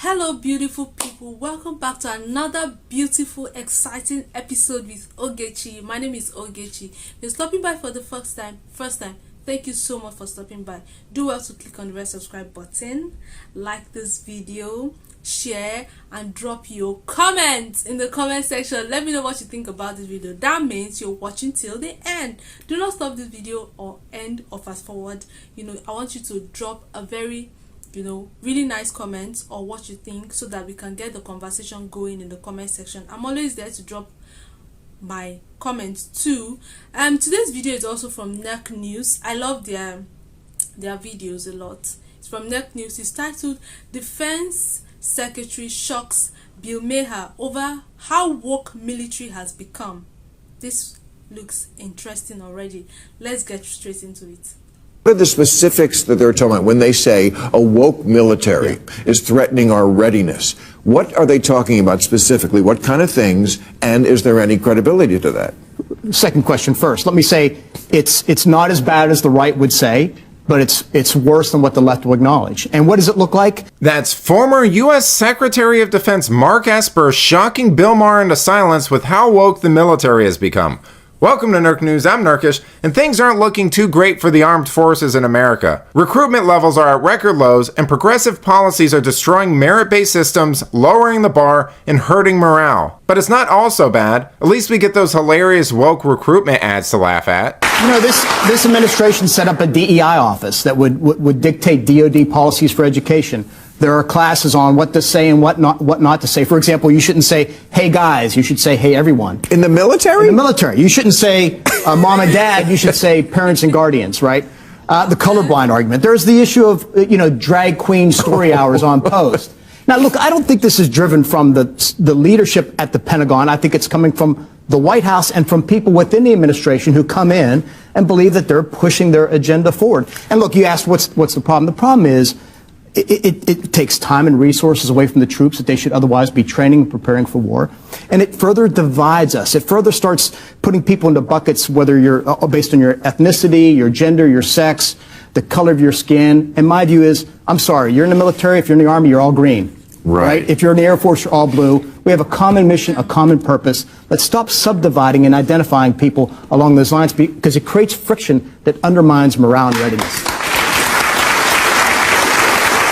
Hello beautiful people, welcome back to another beautiful exciting episode with Ogechi. My name is Ogechi. If you're stopping by for the first time, thank you so much for stopping by. Do well to click on the red subscribe button, like this video, share, and drop your comments in the comment section. Let me know what you think about this video. That means you're watching till the end. Do not stop this video or end or fast forward. I want you to drop a very really nice comments or what you think, so that we can get the conversation going in the comment section. I'm always there to drop my comments too. Today's video is also from Nerk News. I love their videos a lot. It's from Nerk News. It's titled "Defense Secretary Shocks Bill Maher Over How Woke Military Has Become." This looks interesting already. Let's get straight into it. What are the specifics that they're talking about when they say a woke military is threatening our readiness? What are they talking about specifically? What kind of things? And is there any credibility to that? Second question first. Let me say it's not as bad as the right would say, but it's worse than what the left will acknowledge. And what does it look like? That's former U.S. Secretary of Defense Mark Esper shocking Bill Maher into silence with how woke the military has become. Welcome to Nerk News, I'm Nerkish, and things aren't looking too great for the armed forces in America. Recruitment levels are at record lows, and progressive policies are destroying merit-based systems, lowering the bar, and hurting morale. But it's not all so bad. At least we get those hilarious woke recruitment ads to laugh at. This administration set up a DEI office that would dictate DoD policies for education. There are classes on what to say and what not to say. For example, you shouldn't say, "Hey guys," you should say, "Hey everyone." In the military? In the military. You shouldn't say mom and dad, you should say parents and guardians, right? The colorblind argument. There's the issue of, drag queen story hours on post. Now look, I don't think this is driven from the leadership at the Pentagon. I think it's coming from the White House and from people within the administration who come in and believe that they're pushing their agenda forward. And look, you asked what's the problem? The problem is it takes time and resources away from the troops that they should otherwise be training and preparing for war. And it further divides us. It further starts putting people into buckets, whether you're based on your ethnicity, your gender, your sex, the color of your skin. And my view is, I'm sorry, you're in the military, if you're in the Army, you're all green. Right? If you're in the Air Force, you're all blue. We have a common mission, a common purpose. Let's stop subdividing and identifying people along those lines, because it creates friction that undermines morale and readiness.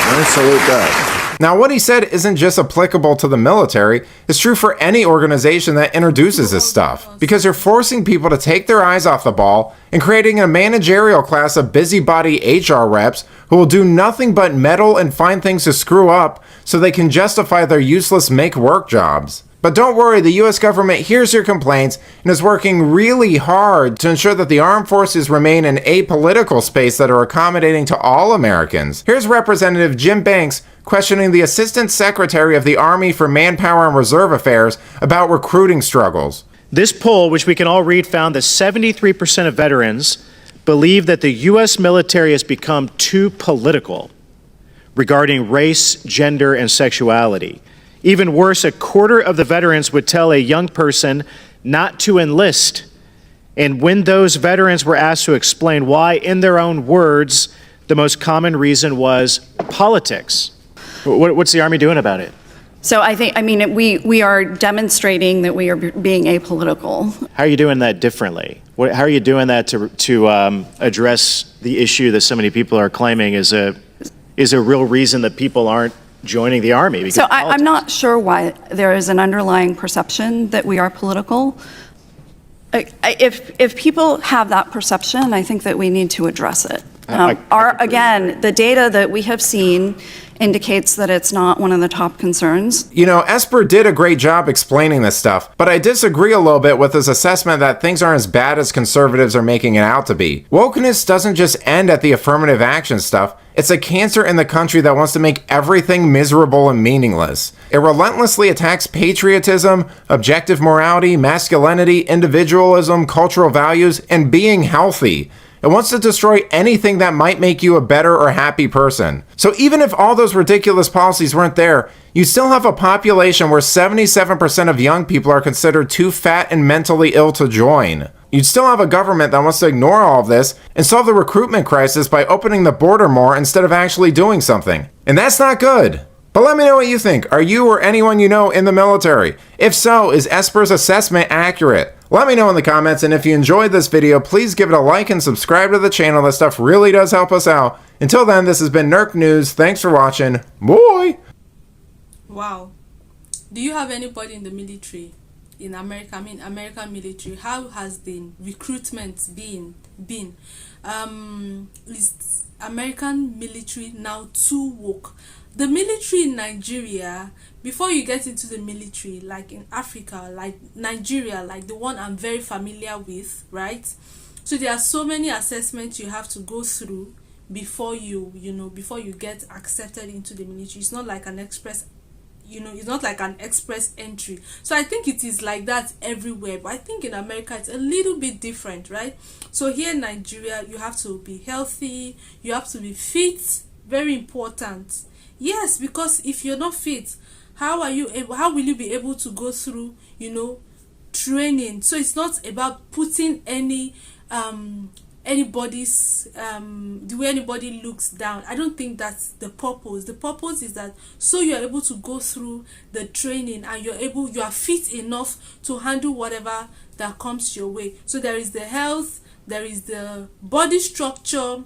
I salute that. Now, what he said isn't just applicable to the military, it's true for any organization that introduces this stuff. Because you're forcing people to take their eyes off the ball and creating a managerial class of busybody HR reps who will do nothing but meddle and find things to screw up so they can justify their useless make-work jobs. But don't worry, the US government hears your complaints and is working really hard to ensure that the armed forces remain an apolitical space that are accommodating to all Americans. Here's Representative Jim Banks questioning the Assistant Secretary of the Army for Manpower and Reserve Affairs about recruiting struggles. This poll, which we can all read, found that 73% of veterans believe that the U.S. military has become too political regarding race, gender, and sexuality. Even worse, a quarter of the veterans would tell a young person not to enlist. And when those veterans were asked to explain why, in their own words, the most common reason was politics. What's the Army doing about it? So we are demonstrating that we are being apolitical. How are you doing that differently? How are you doing that to address the issue that so many people are claiming is a real reason that people aren't joining the Army? So I'm not sure why there is an underlying perception that we are political. If people have that perception, I think that we need to address it. Again, the data that we have seen indicates that it's not one of the top concerns. Esper did a great job explaining this stuff, but I disagree a little bit with his assessment that things aren't as bad as conservatives are making it out to be. Wokeness doesn't just end at the affirmative action stuff. It's a cancer in the country that wants to make everything miserable and meaningless. It relentlessly attacks patriotism, objective morality, masculinity, individualism, cultural values, and being healthy. It wants to destroy anything that might make you a better or happy person. So even if all those ridiculous policies weren't there, you still have a population where 77% of young people are considered too fat and mentally ill to join. You'd still have a government that wants to ignore all of this and solve the recruitment crisis by opening the border more instead of actually doing something. And that's not good. But let me know what you think. Are you or anyone you know in the military? If so, is Esper's assessment accurate? Let me know in the comments, and if you enjoyed this video, please give it a like and subscribe to the channel. That stuff really does help us out. Until then, this has been Nerk News. Thanks for watching. Boy! Wow. Do you have anybody in the military? In America, I mean American military, how has the recruitment been? Is American military now too woke? The military in Nigeria, before you get into the military, like in Africa, like Nigeria, like the one I'm very familiar with, right? So there are so many assessments you have to go through before before you get accepted into the military. It's not like an express, it's not like an express entry. So I think it is like that everywhere, but I think in America it's a little bit different, right? So here in Nigeria, you have to be healthy, you have to be fit, very important. Yes, because if you're not fit, how will you be able to go through training? So it's not about putting anybody's the way anybody looks down. I don't think that's the purpose. The purpose is that so you're able to go through the training and you are fit enough to handle whatever that comes your way. So there is the health, there is the body structure,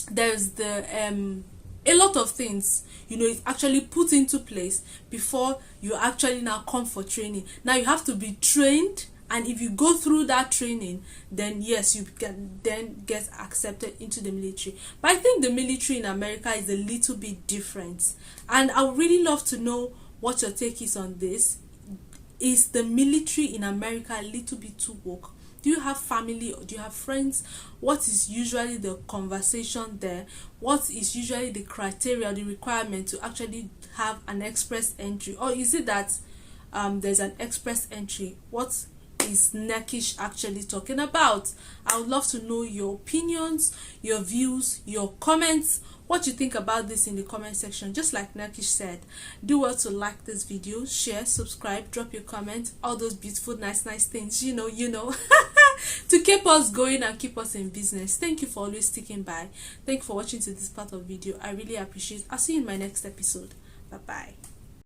there's the a lot of things it's actually put into place before you actually now come for training. Now you have to be trained, and if you go through that training, then yes, you can then get accepted into the military. But I think the military in America is a little bit different, and I would really love to know what your take is on this. Is the military in America a little bit too woke? Do you have family or do you have friends? What is usually the conversation there? What is usually the criteria, the requirement to actually have an express entry? Or is it that there's an express entry? What is Nerkish actually talking about? I would love to know your opinions, your views, your comments. What you think about this in the comment section. Just like Nerkish said, do well to like this video, share, subscribe, drop your comment, all those beautiful nice things, you know to keep us going and keep us in business. Thank you for always sticking by. Thank you for watching to this part of the video. I really appreciate it. I'll see you in my next episode. Bye bye.